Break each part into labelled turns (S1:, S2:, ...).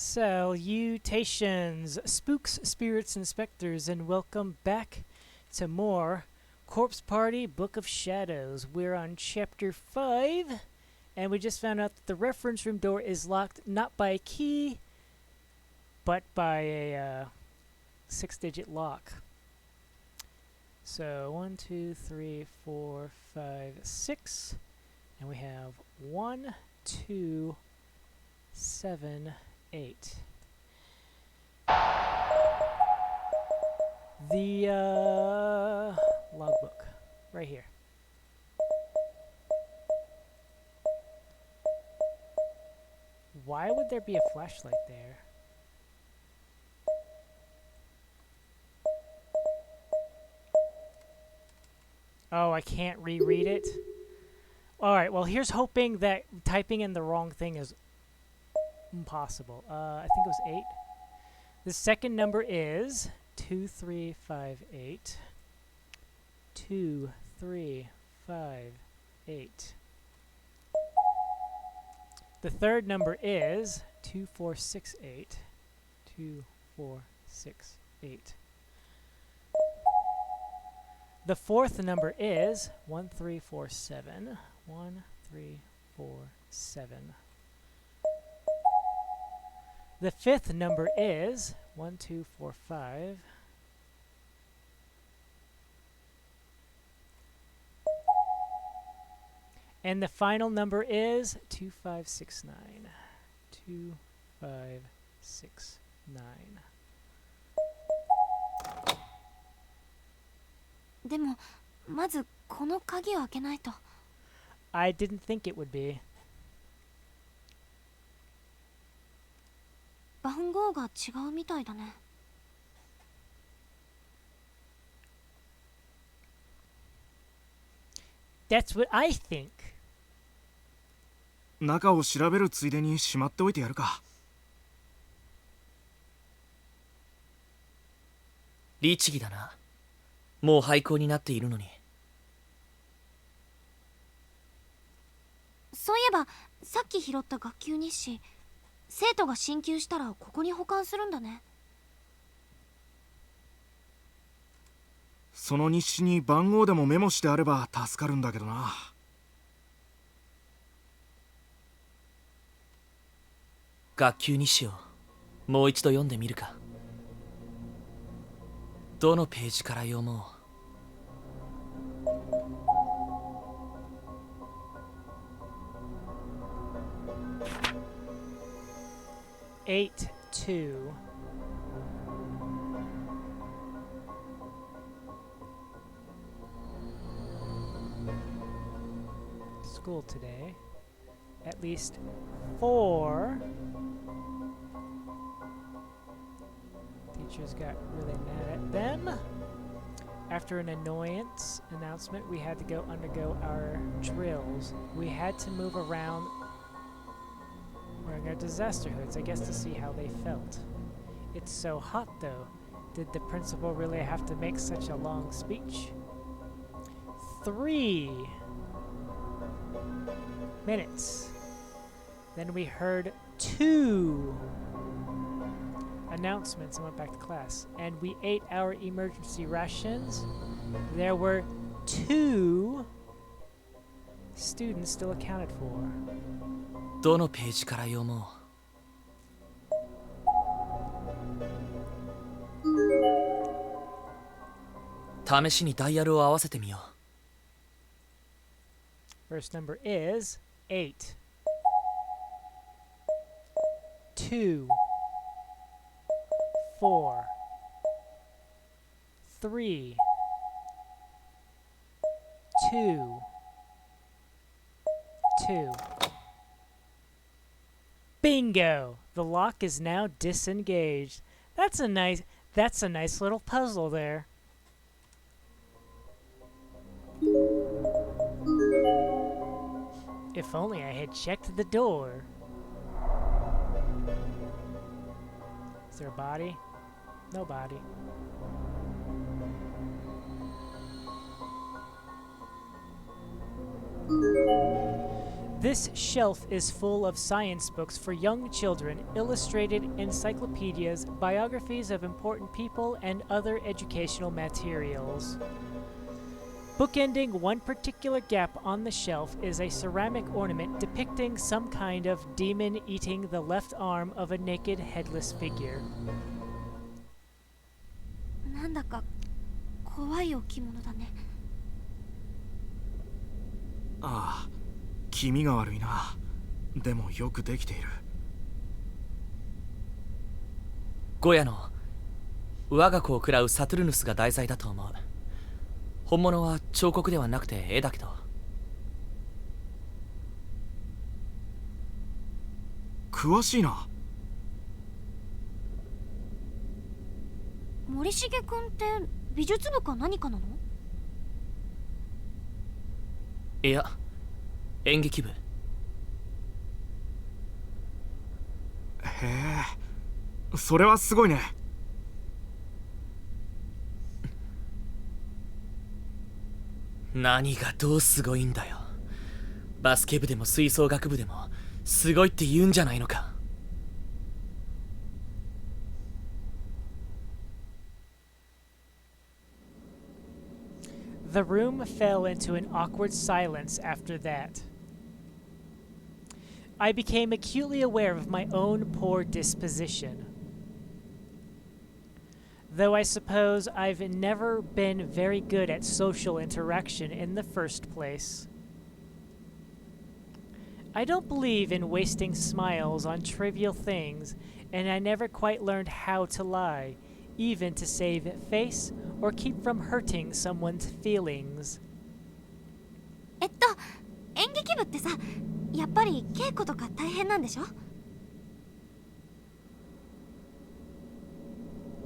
S1: Salutations, spooks, spirits, and specters, and welcome back to more Corpse Party Book of Shadows. We're on Chapter 5, and we just found out that the reference room door is locked not by a key, but by a 6-digit lock. So 1, 2, 3, 4, 5, 6, and we have 1, 2, 7, 8. The logbook right here. Why would there be a flashlight there? Oh, I can't reread it. Alright, well here's hoping that typing in the wrong thing is impossible. I think it was 8. The second number is 2358. 2358. The third number is 2468. 2468. The fourth number is 1347. 1347. The fifth number is 1245. And the final number is 2569. 2569.
S2: でも、まずこの鍵を開けないと。
S1: I didn't think it would be.
S2: 番号が違うみたいだね。
S1: That's what I think.
S3: 中を調べるついでにしまっておいてやるか。
S4: 律儀だな。もう廃校になっているのに。
S2: そういえばさっき拾った学級日誌、生徒が進級したらここに保管するんだね。
S3: その日誌に番号でもメモしてあれば助かるんだけどな。
S4: 学級日誌をもう一度読んでみるか。どのページから読もう。
S1: 8-2. School today. At least 4 teachers got really mad at them. After an annoyance announcement, we had to go undergo our drills. We had to move around wearing our disaster hoods, I guess to see how they felt. It's so hot though. Did the principal really have to make such a long speech? 3 minutes. Then we heard 2 announcements and went back to class. And we ate our emergency rations. There were 2 students still accounted for.
S4: どのページから読もう。試しにダイヤルを合わせてみよ
S1: う。First number is 8. 2 4 3 2 2. Bingo! The lock is now disengaged. That's a nice little puzzle there. If only I had checked the door. Is there a body? No body. This shelf is full of science books for young children, illustrated encyclopedias, biographies of important people, and other educational materials. Bookending one particular gap on the shelf is a ceramic ornament depicting some kind of demon eating the left arm of a naked, headless figure.
S2: なんだか怖い置物だね。
S3: ああ、気味が悪いな。でもよくできている。
S4: ゴヤの我が子を喰らうサトゥルヌスが題材だと思う。本物は彫刻ではなくて絵だけど。
S3: 詳しいな。
S2: 森重くんって美術部か何かなの？
S4: いや、演劇部。
S3: へえ、それはすごいね。
S4: 何がどうすごいんだよ。バスケ部でも吹奏楽部でもすごいって言うんじゃないのか。
S1: The room fell into an awkward silence after that. I became acutely aware of my own poor disposition. Though I suppose I've never been very good at social interaction in the first place. I don't believe in wasting smiles on trivial things, and I never quite learned how to lie, even to save face or keep from hurting someone's feelings.
S2: 演劇部ってさ、やっぱり稽古とか大変なんでしょ？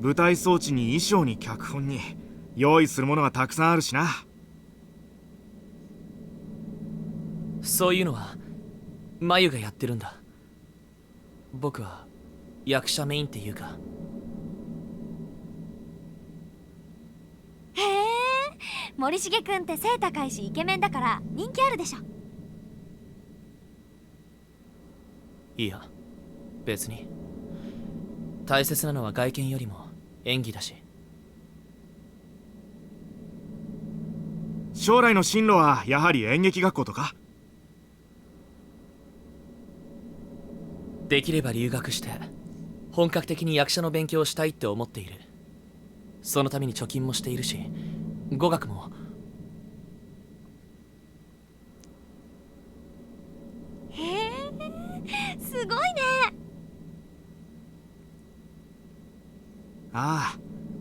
S3: 舞台装置に衣装に脚本に用意するものがたくさんあるしな。
S4: そういうのは眉がやってるんだ。僕は役者メインっていうか。
S2: へえ、森重くんって背高いしイケメンだから人気あるでしょ？
S4: いや、別に。大切なのは外見よりも演技だし。
S3: 将来の進路はやはり演劇学校とか？
S4: できれば留学して本格的に役者の勉強をしたいって思っている。そのために貯金もしているし、語学も。
S2: へえ、すごいね。
S3: ああ、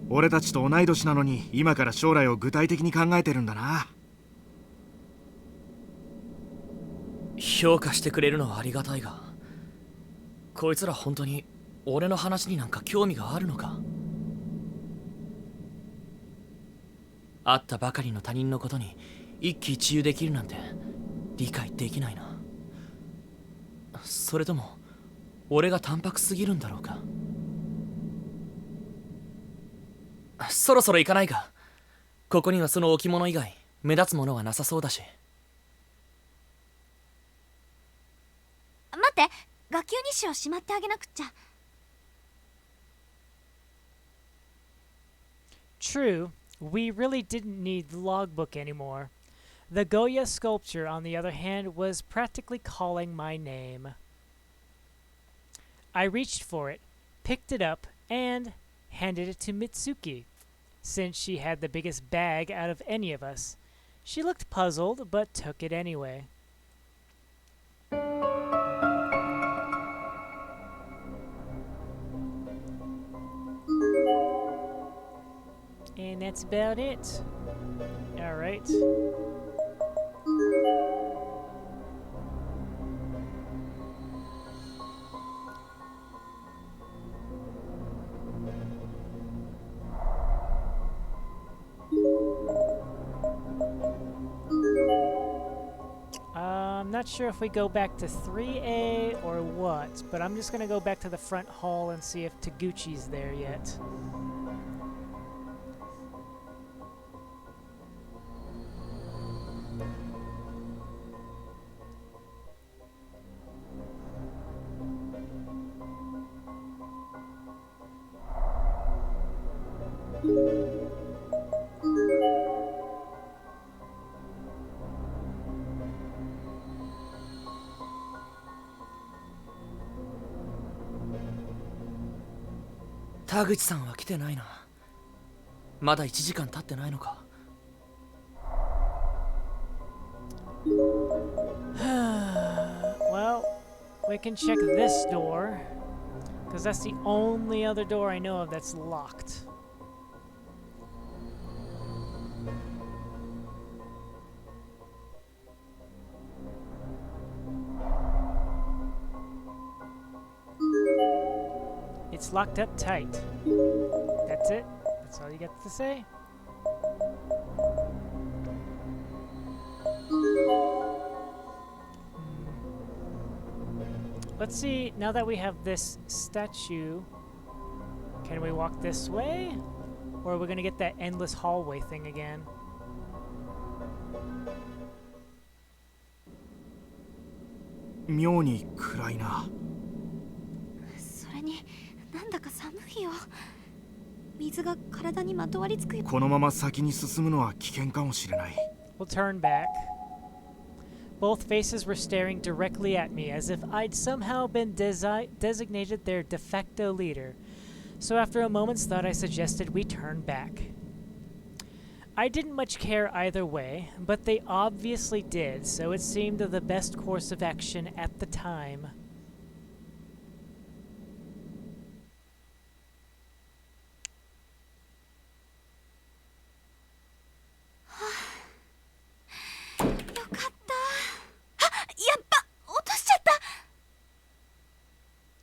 S3: 俺たちと同い年なのに今から将来を具体的に考えてるんだな。
S4: 評価してくれるのはありがたいが、こいつら本当に俺の話になんか興味があるのか？会ったばかりの他人のことに一喜一憂できるなんて理解できないな。それとも俺が淡白すぎるんだろうか。そろそろ行かないか。ここにはその置物以外目立つものはなさそうだし。
S2: 待って、学級日誌をしまってあげなくっちゃ。
S1: True, we really didn't need the logbook anymore. The Goya sculpture, on the other hand, was practically calling my name. I reached for it, picked it up, and handed it to Mitsuki, since she had the biggest bag out of any of us. She looked puzzled, but took it anyway. And that's about it. Alright. I'm not sure if we go back to 3A or what, but I'm just gonna go back to the front hall and see if Taguchi's there yet.
S4: 田口さんは来てないな。まだ1時間経ってないのか。
S1: Well, we can check this door, because that's the only other door I know of that's locked. It's locked up tight. That's it? That's all you got to say? Let's see, now that we have this statue, can we walk this way? Or are we gonna get that endless hallway thing again?
S3: Myoni kurai na.
S2: それになんだか寒いよ。水が体にまとわりつくよ。
S3: このまま先に進むのは危険かもしれない。
S1: We'll turn back. Both faces were staring directly at me as if I'd somehow been designated their de facto leader. So after a moment's thought, I suggested we turn back. I didn't much care either way, but they obviously did, so it seemed the best course of action at the time.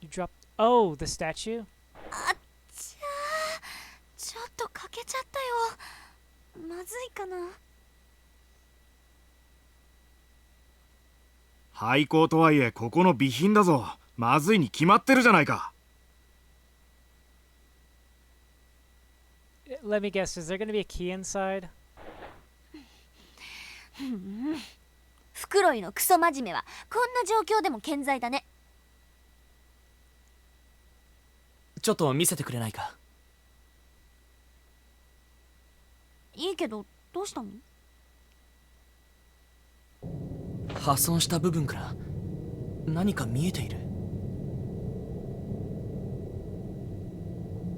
S1: You dropped... Oh, the statue?
S2: あっちゃー、ちょっと欠けちゃったよ。まずいかな。
S3: 廃校とはいえここの備品だぞ。まずいに決まってるじゃないか。
S1: Let me guess, is there going to be a key inside?
S2: 袋井のクソ真面目はこんな状況でも健在だね。
S4: ちょっと見せてくれないか。
S2: いいけどどうしたの？
S4: 破損した部分から何か見えている。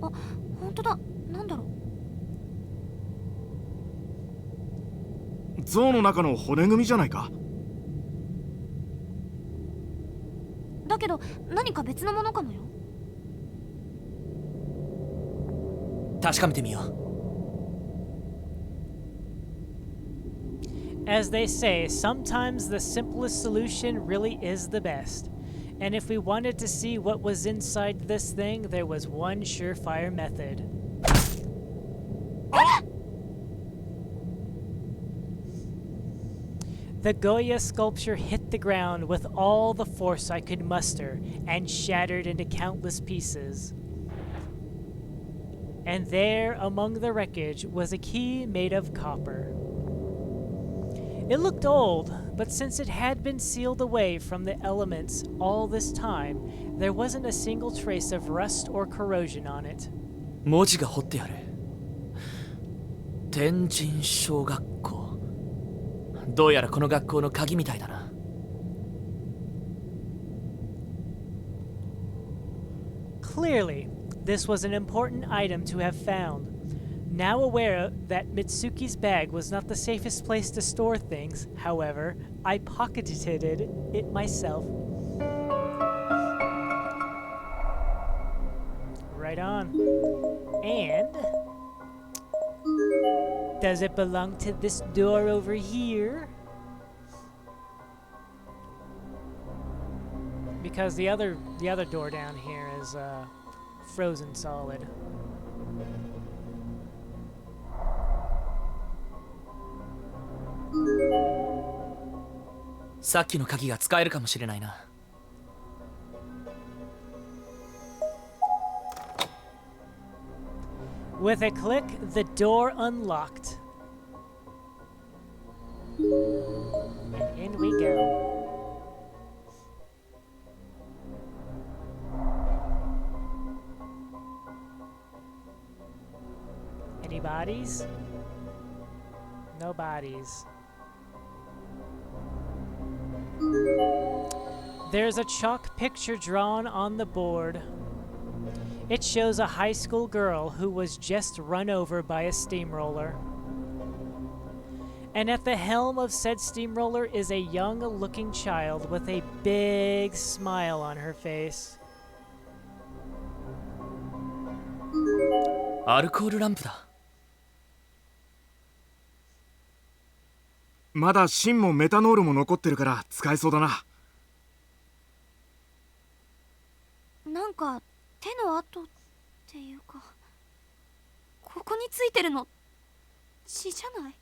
S2: あ、本当だ。なんだろう。
S3: 像の中の骨組みじゃないか。
S2: だけど何か別のものかもよ。
S4: 確かめてみよう。
S1: As they say, sometimes the simplest solution really is the best. And if we wanted to see what was inside this thing, there was one surefire method. The Goya sculpture hit the ground with all the force I could muster and shattered into countless pieces. And there, among the wreckage, was a key made of copper. It looked old, but since it had been sealed away from the elements all this time, there wasn't a single trace of rust or corrosion on it.
S4: 文字が彫ってある。天神小学校。どうやらこの学校の鍵みたいだな。
S1: Clearly, this was an important item to have found. Now aware that Mitsuki's bag was not the safest place to store things, however, I pocketed it myself. Right on. And... does it belong to this door over here? Because the other door down here is frozen solid. With a click, the door unlocked. And in we go. Any bodies? No bodies. There's a chalk picture drawn on the board. It shows a high school girl who was just run over by a steamroller. And at the helm of said steamroller is a young-looking child with a big smile on her face.
S4: アルコールランプだ。
S3: まだ芯もメタノールも残ってるから使えそうだな。
S2: なんか手の跡っていうか、ここについてるの血じゃない？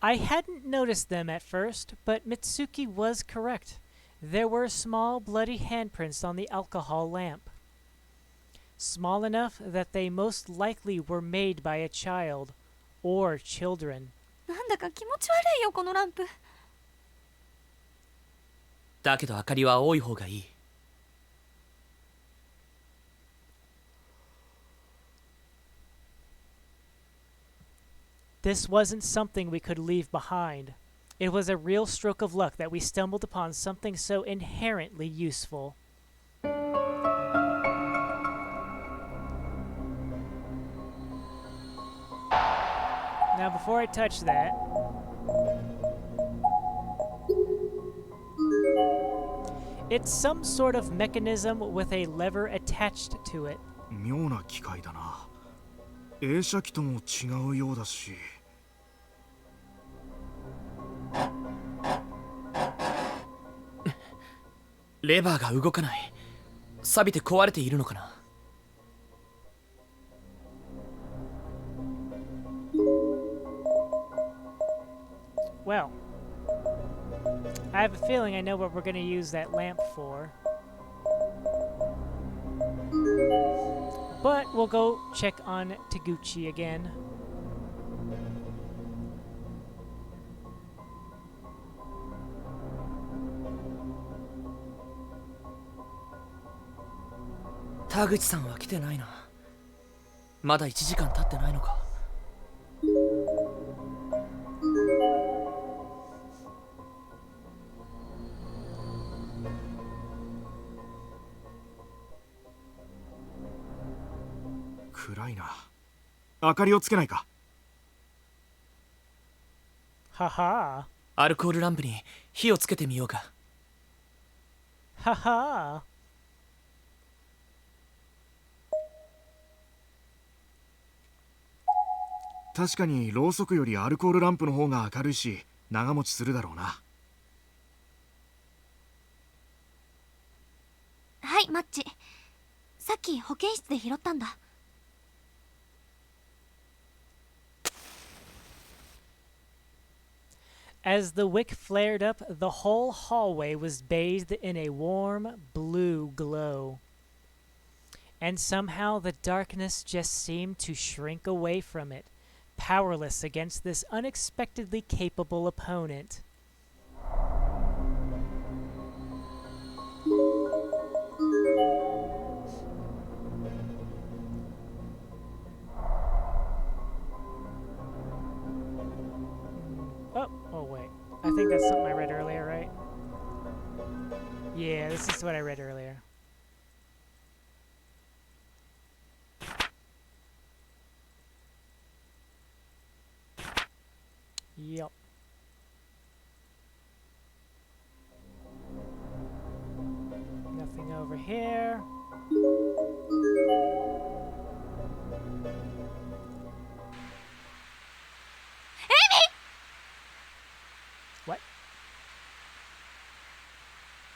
S1: I hadn't noticed them at first, but Mitsuki was correct. There were small bloody handprints on the alcohol lamp. Small enough that they most likely were made by a child or children.
S2: なんだか気持ち悪いよこのランプ。
S4: だけど明かりは多い方がいい。
S1: This wasn't something we could leave behind. It was a real stroke of luck that we stumbled upon something so inherently useful. Now, before I touch that, it's some sort of mechanism with a lever attached to it.
S3: 妙な機械だな。映写機とも違うようだし。
S4: レバーが動かない。錆びて壊れているのかな。
S1: Well, I have a feeling I know what we're going to use that lamp for. But we'll go check on Taguchi again.
S4: Taguchi さんは来てないな。まだ1時間経ってないのか。
S3: 暗いな。明かりをつけないか。
S1: Ha ha.
S4: アルコールランプに火をつけてみようか。
S1: Ha ha.
S3: 確かにろうそくよりアルコールランプの方が明るいし長持ちするだろうな。
S2: はい、マッチ。さっき保健室で拾ったんだ。
S1: As the wick flared up, the whole hallway was bathed in a warm blue glow. And somehow the darkness just seemed to shrink away from it, powerless against this unexpectedly capable opponent. Oh wait. I think that's something I read earlier, right? Yeah, this is what I read earlier. Yep. Nothing over here. What?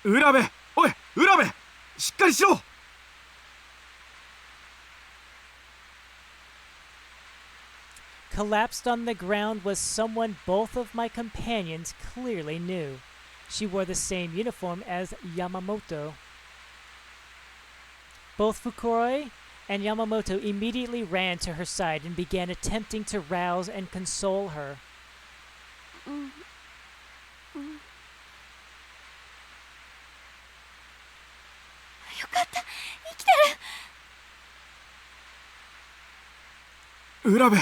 S3: 浦部、おい、浦部、しっかりしろ。
S1: Collapsed on the ground was someone both of my companions clearly knew. She wore the same uniform as Yamamoto. Both Fukuroi and Yamamoto immediately ran to her side and began attempting to rouse and console her.
S2: よかった、生きてる。
S3: 浦部、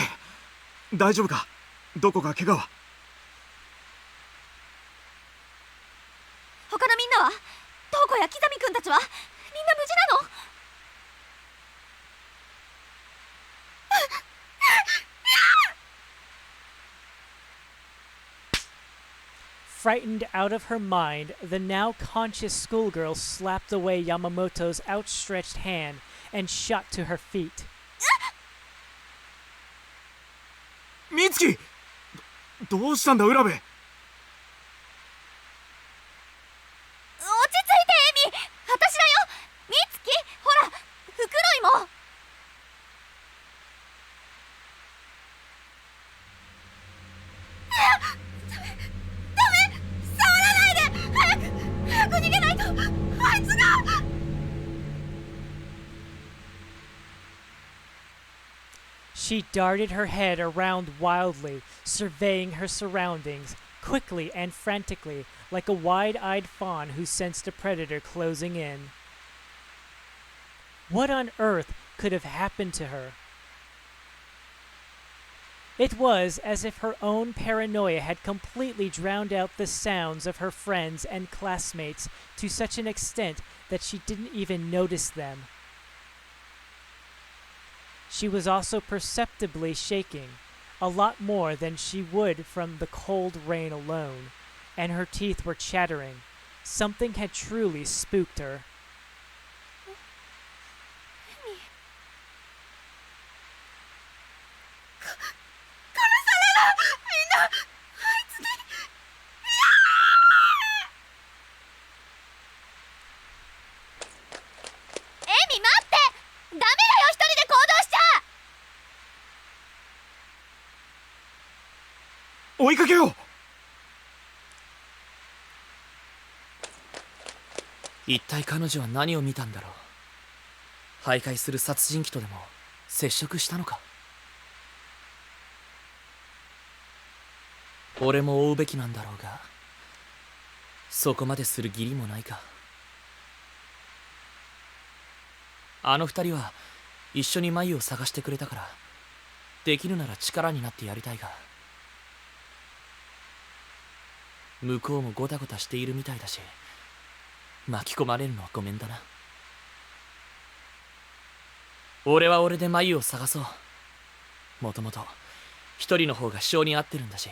S3: 大丈夫か？どこか怪我は？
S2: 他のみんなは？東子や木南くんたちはみんな無事なの？Frightened
S1: out of her mind, the now conscious schoolgirl slapped away Yamamoto's outstretched hand and shot to her feet.
S3: 美月、どうしたんだ浦部？
S2: 落ち着いてエミ、私だよ。美月、ほら、袋井も。
S1: She darted her head around wildly, surveying her surroundings, quickly and frantically, like a wide-eyed fawn who sensed a predator closing in. What on earth could have happened to her? It was as if her own paranoia had completely drowned out the sounds of her friends and classmates to such an extent that she didn't even notice them. She was also perceptibly shaking, a lot more than she would from the cold rain alone, and her teeth were chattering. Something had truly spooked her.
S3: 追いかけよう。
S4: 一体彼女は何を見たんだろう。徘徊する殺人鬼とでも接触したのか。俺も追うべきなんだろうが、そこまでする義理もないか。あの二人は一緒に眉を探してくれたから、できるなら力になってやりたいが、向こうもゴタゴタしているみたいだし、巻き込まれるのはごめんだな。俺は俺で眉を探そう。もともと一人の方が性に合ってるんだし。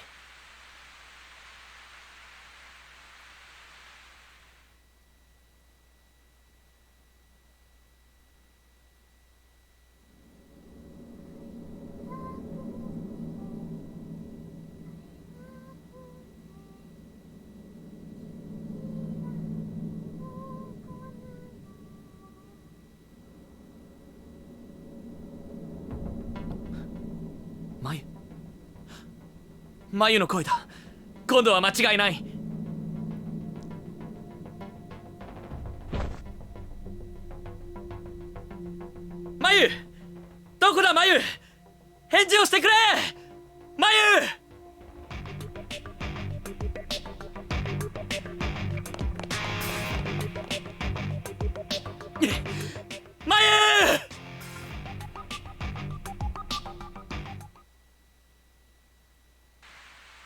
S4: 眉の声だ。今度は間違いない。眉、どこだ眉、返事をしてくれ眉。眉。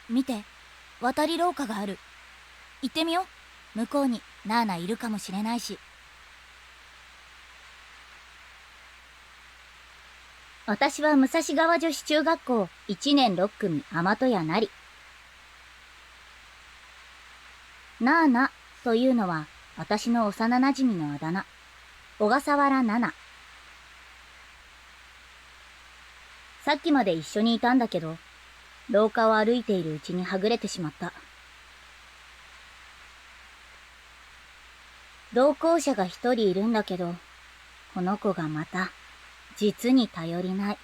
S2: 見て、渡り廊下がある。行ってみよう。向こうにナーナいるかもしれないし。私は武蔵川女子中学校1年6組天戸谷なり。ナーナというのは私の幼なじみのあだ名。小笠原奈々。さっきまで一緒にいたんだけど、廊下を歩いているうちにはぐれてしまった。同行者が一人いるんだけど、この子がまた、実に頼りない。待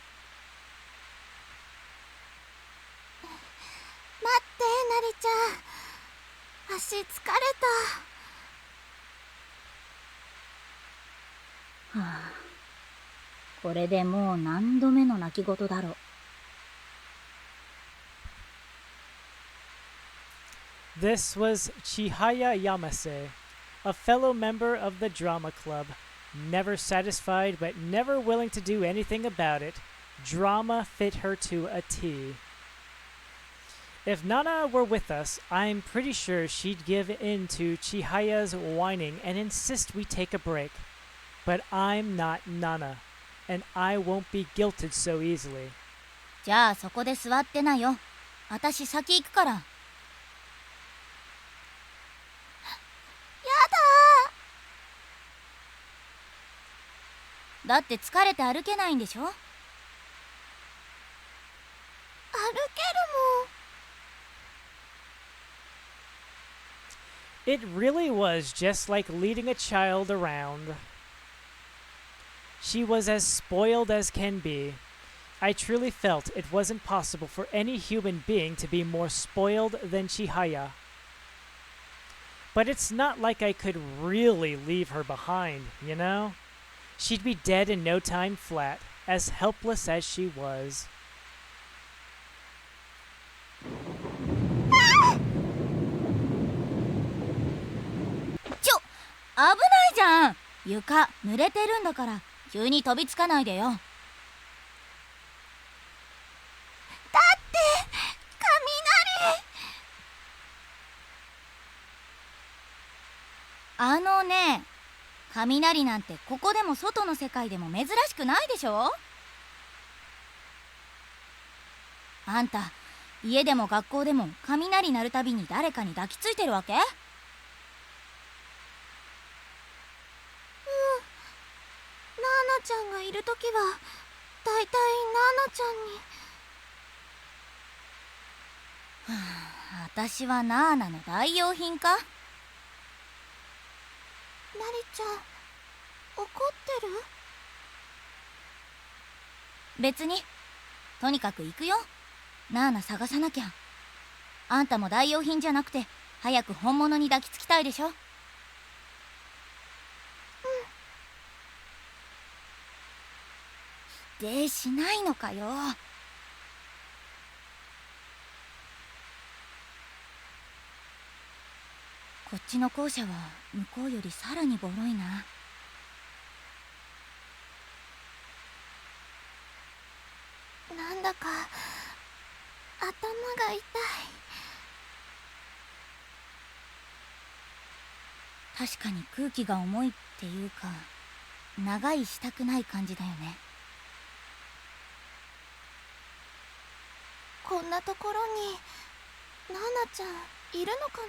S2: って、なりちゃん。足疲れた。はあ、これでもう何度目の泣き言だろう。
S1: This was Chihaya Yamase, a fellow member of the drama club, never satisfied but never willing to do anything about it. Drama fit her to a T. If Nana were with us, I'm pretty sure she'd give in to Chihaya's whining and insist we take a break. But I'm not Nana, and I won't be guilted so easily.
S2: じゃあそこで座ってなよ。私先行くから。やだ。だって疲れて歩けないんでしょ。歩けるもん。
S1: It really was just like leading a child around. She was as spoiled as can be. I truly felt it wasn't possible for any human being to be more spoiled than Chihaya. But it's not like I could really leave her behind, you know? She'd be dead in no time flat, as helpless as she was.
S2: 危ないじゃん。床濡れてるんだから急に飛びつかないでよ。だって雷。ね、雷なんてここでも外の世界でも珍しくないでしょ。あんた家でも学校でも雷鳴るたびに誰かに抱きついてるわけ？ナーナちゃんがいるときはだいたいナーナちゃんに。私はナーナの代用品か？ナリちゃん怒ってる？別に。とにかく行くよ。ナーナ探さなきゃ。あんたも代用品じゃなくて早く本物に抱きつきたいでしょ。否定しないのかよ。こっちの校舎は向こうよりさらにボロいな。なんだか頭が痛い。確かに空気が重いっていうか、長いしたくない感じだよね。こんなところにナナちゃんいるのかな。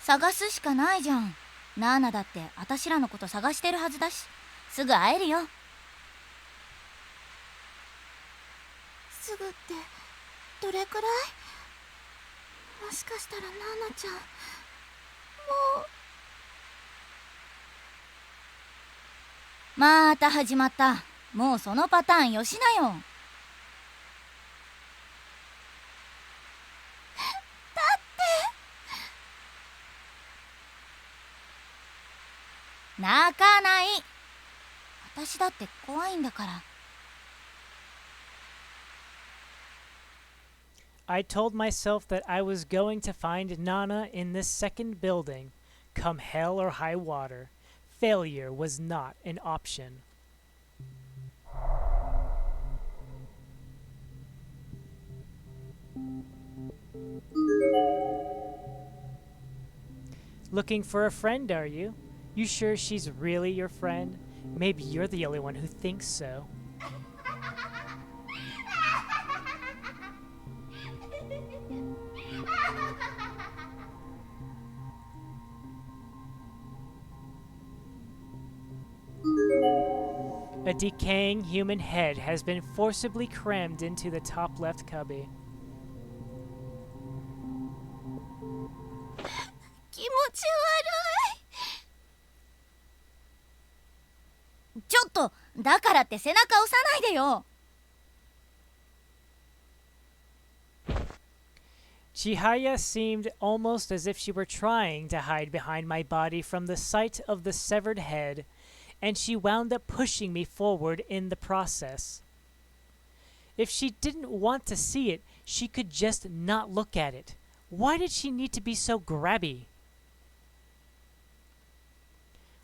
S2: 探すしかないじゃん。ナーナだってあたしらのこと探してるはずだし、すぐ会えるよ。すぐってどれくらい？もしかしたらナーナちゃんもう。また始まった。もうそのパターンよしなよ。泣かない。私だって怖いんだから。
S1: I told myself that I was going to find Nana in this second building, come hell or high water. Failure was not an option. Looking for a friend, are you? You sure she's really your friend? Maybe you're the only one who thinks so. A decaying human head has been forcibly crammed into the top left cubby.
S2: 気持ち悪い。ちょっと、だからって背中押さないでよ。
S1: Chihaya seemed almost as if she were trying to hide behind my body from the sight of the severed head, and she wound up pushing me forward in the process. If she didn't want to see it, she could just not look at it. Why did she need to be so grabby?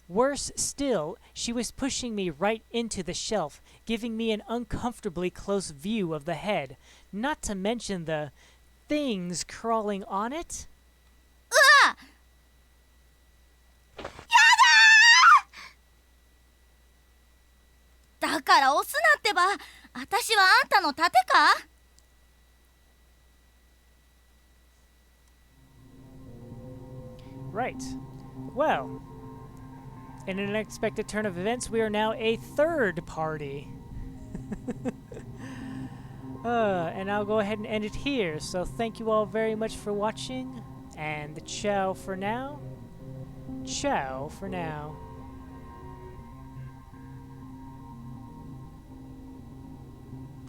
S1: Worse still, she was pushing me right into the shelf, giving me an uncomfortably close view of the head, not to mention the things crawling on it.
S2: だから押すなってば。私はあんたの盾か？
S1: Right. Well, in an unexpected turn of events, we are now a third party. And I'll go ahead and end it here. So thank you all very much for watching, and ciao for now. Ciao for now.